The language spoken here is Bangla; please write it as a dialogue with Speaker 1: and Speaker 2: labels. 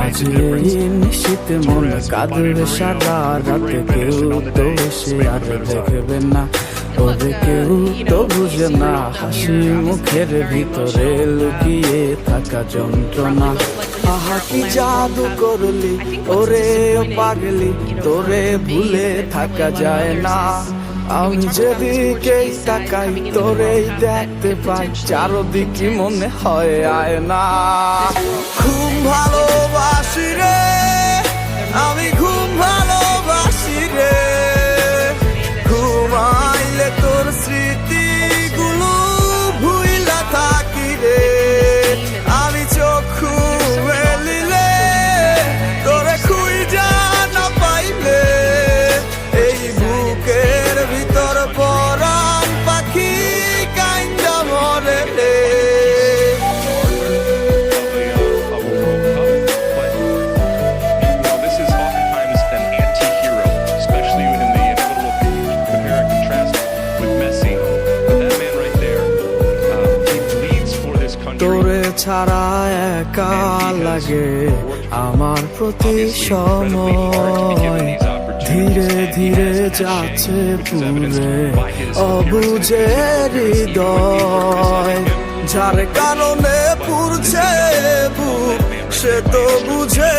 Speaker 1: আজ এই নিশীতে মন কাঁদবে সারা রাতে, কেউ তো এসে আর দেখবে না, ওরে কেউ তো বুঝে না হাসি মুখের ভিতরে লুকিয়ে থাকা যন্ত্রণা। আহা কি জাদু করলি ওরে ও পাগলি, তোরে ভুলে থাকা যায় না। আমি যেদিকে তাকাই তোরেই দেখতে পাই, চারদিকে মনে হয় আয়না। খুব ভালোবাসি রে আমি, খুব ভালোবাসি রে, ঘুমাইলে তোর স্মৃতিগুলো ভুইলা থাকি রে। আমি চক্ষু মেলিলে তোরে খুঁজা না পাইলে, এই বুকের ভিতর পরাণ পাখি কাইন্দা মরে রে। তোরে ছাড়া একা লাগে আমার প্রতি সময়, ধীরে ধীরে যাচ্ছে পুরে অবুঝে হৃদয়। যার কারণে পুরছে বুক সে তো বুঝে